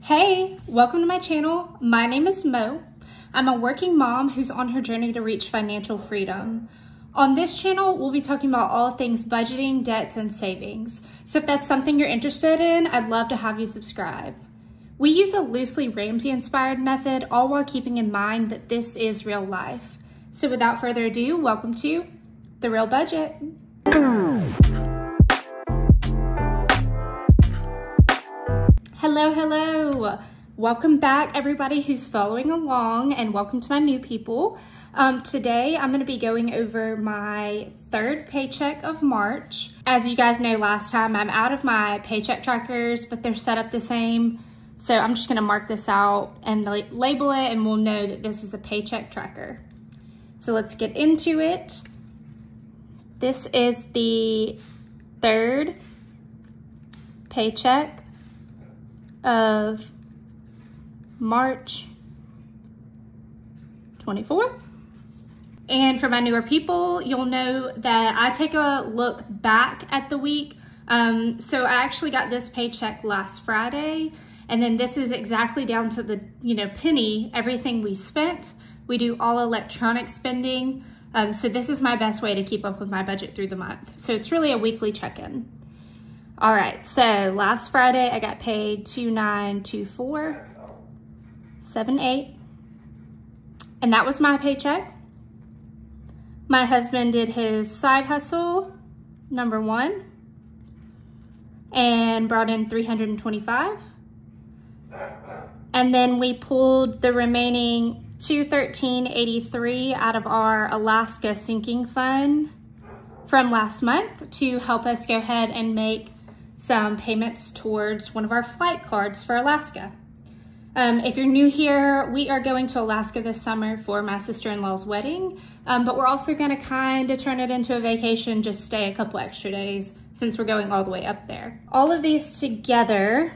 Hey, welcome to my channel. My name is Mo. I'm a working mom who's on her journey to reach financial freedom. On this channel, we'll be talking about all things budgeting, debts, and savings. So if that's something you're interested in, I'd love to have you subscribe. We use a loosely Ramsey-inspired method, all while keeping in mind that this is real life. So without further ado, welcome to The Real Budget. Hello. Welcome back, everybody who's following along, and welcome to my new people. Today, I'm going to be going over my third paycheck of March. As you guys know, last time I'm out of my paycheck trackers, but they're set up the same. So I'm just going to mark this out and label it, and we'll know that this is a paycheck tracker. So let's get into it. This is the third paycheck of March 24. And for my newer people, you'll know that I take a look back at the week. So I actually got this paycheck last Friday, and then this is exactly down to the penny, everything we spent. We do all electronic spending. So this is my best way to keep up with my budget through the month. So it's really a weekly check-in. All right, so last Friday I got paid $2,924.78, and that was my paycheck. My husband did his side hustle, number one, and brought in $325. And then we pulled the remaining $213.83 out of our Alaska sinking fund from last month to help us go ahead and make some payments towards one of our flight cards for Alaska. If you're new here, we are going to Alaska this summer for my sister-in-law's wedding, but we're also gonna kind of turn it into a vacation, just stay a couple extra days since we're going all the way up there. All of these together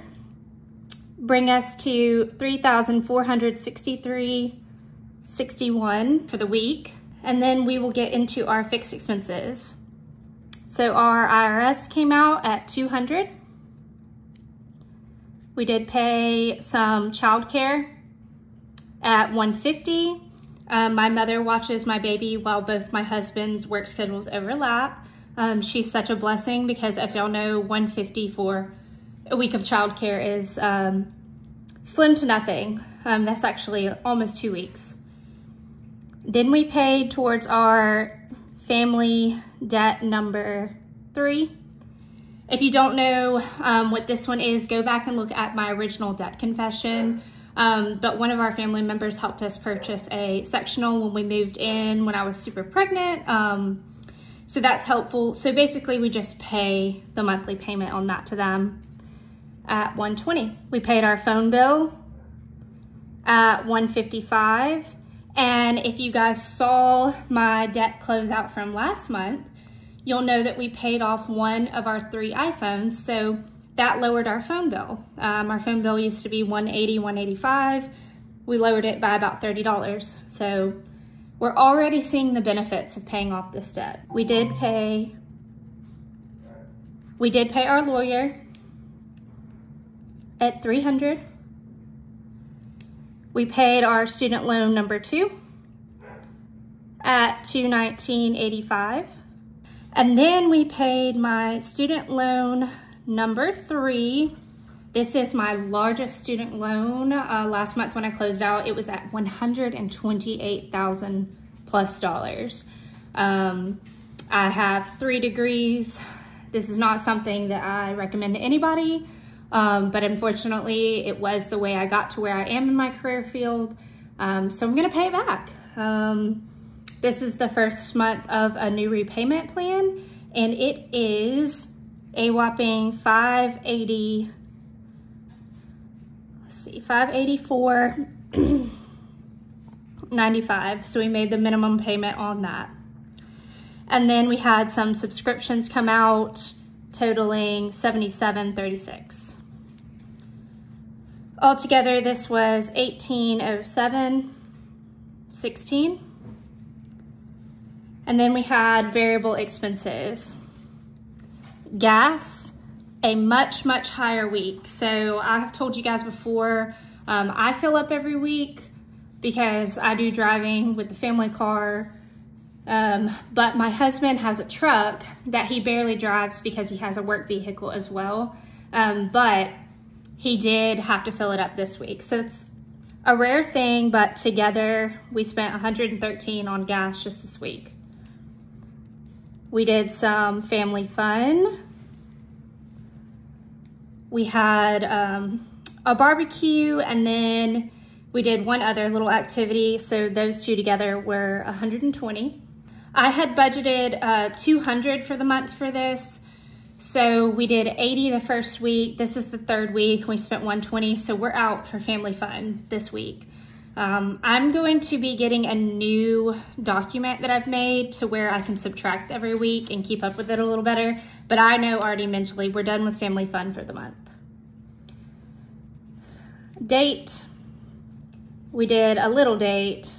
bring us to $3,463.61 for the week, and then we will get into our fixed expenses. So our IRS came out at $200. We did pay some childcare at $150. My mother watches my baby while both my husband's work schedules overlap. She's such a blessing because, as y'all know, $150 for a week of childcare is slim to nothing. That's actually almost 2 weeks. Then we paid towards our family debt number 3. If you don't know what this one is, go back and look at my original debt confession. But one of our family members helped us purchase a sectional when we moved in when I was super pregnant. So that's helpful. So basically we just pay the monthly payment on that to them at $120. We paid our phone bill at $155. And if you guys saw my debt closeout from last month, you'll know that we paid off one of our 3 iPhones. So that lowered our phone bill. Our phone bill used to be $180, $185. We lowered it by about $30. So we're already seeing the benefits of paying off this debt. We did pay our lawyer at $300. We paid our student loan number 2 at $219.85. And then we paid my student loan number 3. This is my largest student loan. Last month when I closed out, it was at $128,000 plus. I have 3 degrees. This is not something that I recommend to anybody. But unfortunately, it was the way I got to where I am in my career field. So I'm gonna pay it back. This is the first month of a new repayment plan, and it is a whopping $584.95. So we made the minimum payment on that. And then we had some subscriptions come out totaling $77.36. Altogether, this was $1,807.16. And then we had variable expenses. Gas a much, much higher week. So I have told you guys before, I fill up every week because I do driving with the family car. But my husband has a truck that he barely drives because he has a work vehicle as well. But he did have to fill it up this week. So it's a rare thing, but together we spent $113 on gas just this week. We did some family fun. We had a barbecue, and then we did one other little activity. So those two together were $120. I had budgeted $200 for the month for this. So we did $80 the first week. This is the third week. We spent $120. So we're out for family fun this week. I'm going to be getting a new document that I've made to where I can subtract every week and keep up with it a little better. But I know already mentally we're done with family fun for the month. Date. We did a little date.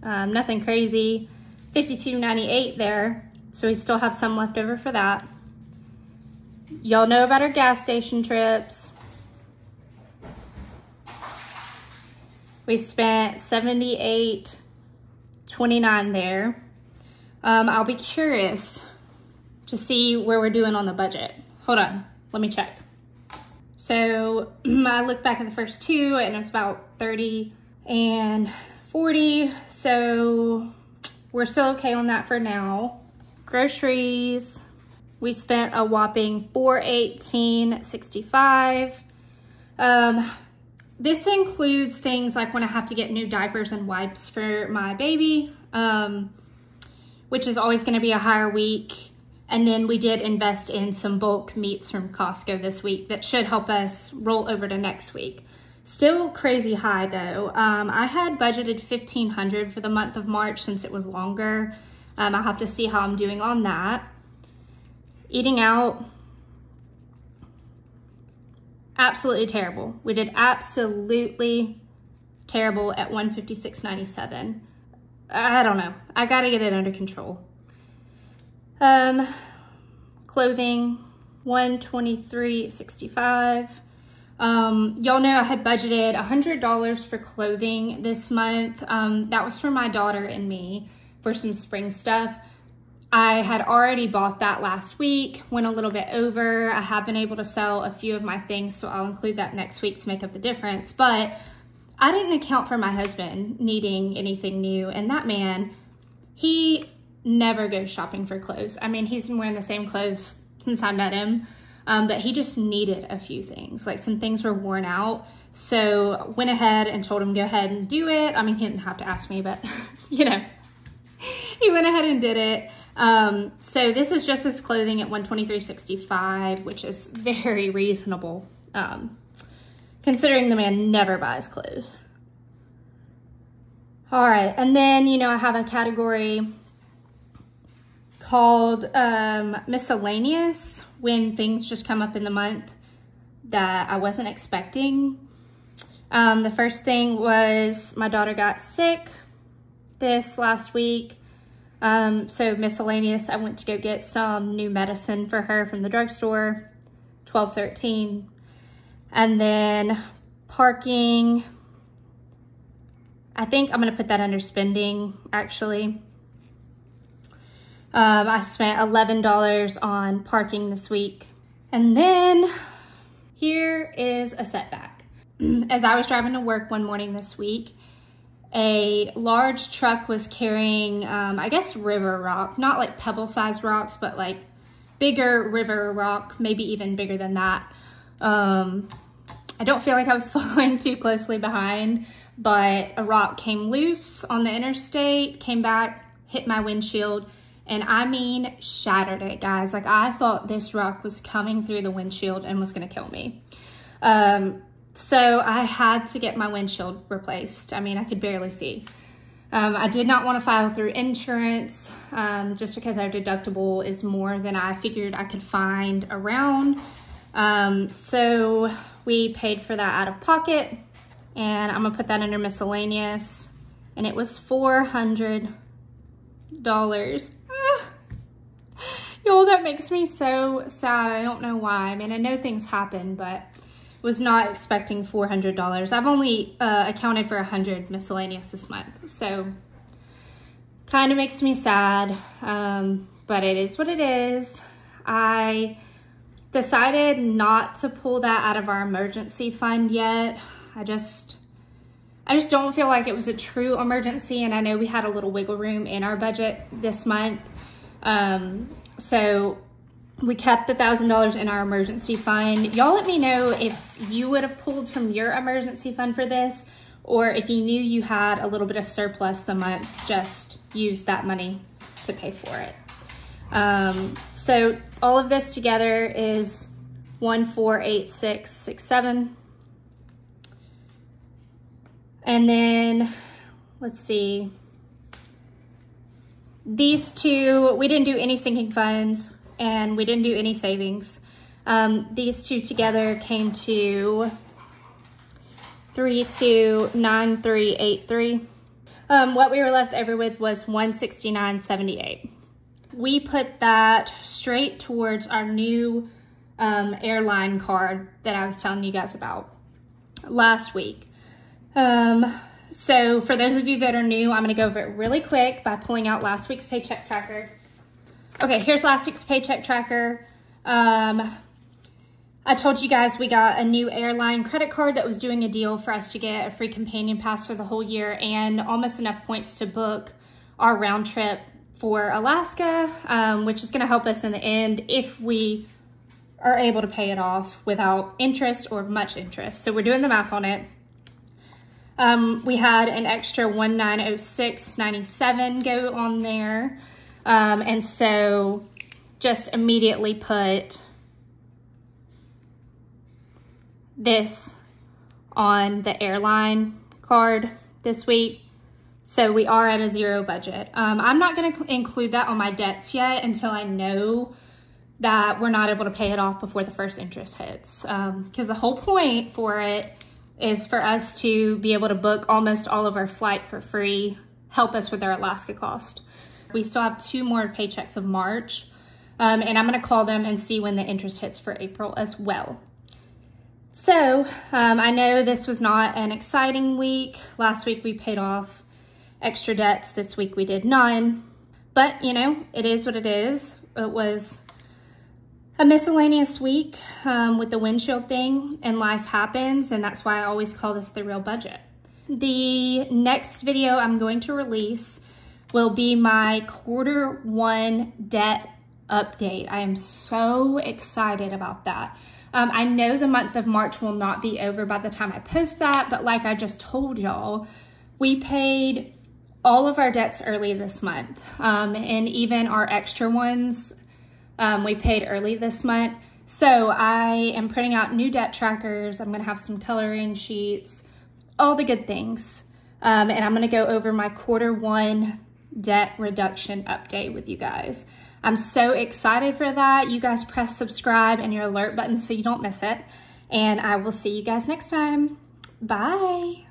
Nothing crazy. $52.98 there. So we still have some left over for that. Y'all know about our gas station trips. We spent $78.29 there. I'll be curious to see where we're doing on the budget. Hold on, let me check. So I look back at the first two and it's about 30 and 40. So we're still okay on that for now. Groceries. We spent a whopping $418.65. This includes things like when I have to get new diapers and wipes for my baby, which is always going to be a higher week. And then we did invest in some bulk meats from Costco this week that should help us roll over to next week. Still crazy high though. I had budgeted $1,500 for the month of March since it was longer. I'll have to see how I'm doing on that. Eating out, absolutely terrible. We did absolutely terrible at $156.97. I don't know. I gotta get it under control. Clothing, $123.65. Y'all know I had budgeted $100 for clothing this month. That was for my daughter and me for some spring stuff. I had already bought that last week, went a little bit over. I have been able to sell a few of my things, so I'll include that next week to make up the difference. But I didn't account for my husband needing anything new. And that man, he never goes shopping for clothes. I mean, he's been wearing the same clothes since I met him, but he just needed a few things. Like some things were worn out. So went ahead and told him, go ahead and do it. I mean, he didn't have to ask me, but you know, he went ahead and did it. So this is just his clothing at $123.65, which is very reasonable, considering the man never buys clothes. All right, and then, you know, I have a category called Miscellaneous, when things just come up in the month that I wasn't expecting. The first thing was my daughter got sick this last week. So Miscellaneous, I went to go get some new medicine for her from the drugstore, $12.13. And then parking, I think I'm gonna put that under spending, actually. I spent $11 on parking this week. And then here is a setback. As I was driving to work one morning this week, a large truck was carrying, I guess, river rock, not like pebble-sized rocks, but like bigger river rock, maybe even bigger than that. I don't feel like I was following too closely behind, but a rock came loose on the interstate, came back, hit my windshield, and I mean shattered it, guys. Like, I thought this rock was coming through the windshield and was gonna kill me. So I had to get my windshield replaced. I mean, I could barely see. I did not want to file through insurance just because our deductible is more than I figured I could find around. So we paid for that out of pocket, and I'm gonna put that under Miscellaneous, and it was $400. Y'all, that makes me so sad. I don't know why. I mean, I know things happen, but was not expecting $400. I've only accounted for 100 miscellaneous this month, so kind of makes me sad, but it is what it is. I decided not to pull that out of our emergency fund yet. I just don't feel like it was a true emergency, and I know we had a little wiggle room in our budget this month. So we kept the $1,000 in our emergency fund. Y'all let me know if you would have pulled from your emergency fund for this, or if you knew you had a little bit of surplus the month, just use that money to pay for it. So all of this together is 148667. And then let's see, these two, we didn't do any sinking funds and we didn't do any savings. These two together came to 329383. What we were left over with was 169.78. We put that straight towards our new airline card that I was telling you guys about last week. So for those of you that are new, I'm gonna go over it really quick by pulling out last week's paycheck tracker. Okay, here's last week's paycheck tracker. I told you guys we got a new airline credit card that was doing a deal for us to get a free companion pass for the whole year and almost enough points to book our round trip for Alaska, which is gonna help us in the end if we are able to pay it off without interest or much interest. So we're doing the math on it. We had an extra 1906.97 go on there. And so just immediately put this on the airline card this week. So we are at a zero budget. I'm not going to include that on my debts yet until I know that we're not able to pay it off before the first interest hits. Because the whole point for it is for us to be able to book almost all of our flight for free, help us with our Alaska cost. We still have 2 more paychecks of March, and I'm gonna call them and see when the interest hits for April as well. So I know this was not an exciting week. Last week we paid off extra debts. This week we did none, but you know, it is what it is. It was a miscellaneous week with the windshield thing, and life happens, and that's why I always call this the real budget. The next video I'm going to release will be my Q1 debt update. I am so excited about that. I know the month of March will not be over by the time I post that, but like I just told y'all, we paid all of our debts early this month, and even our extra ones we paid early this month. So I am printing out new debt trackers. I'm gonna have some coloring sheets, all the good things. And I'm gonna go over my Q1 debt reduction update with you guys. I'm so excited for that. You guys press subscribe and your alert button so you don't miss it. And I will see you guys next time. Bye.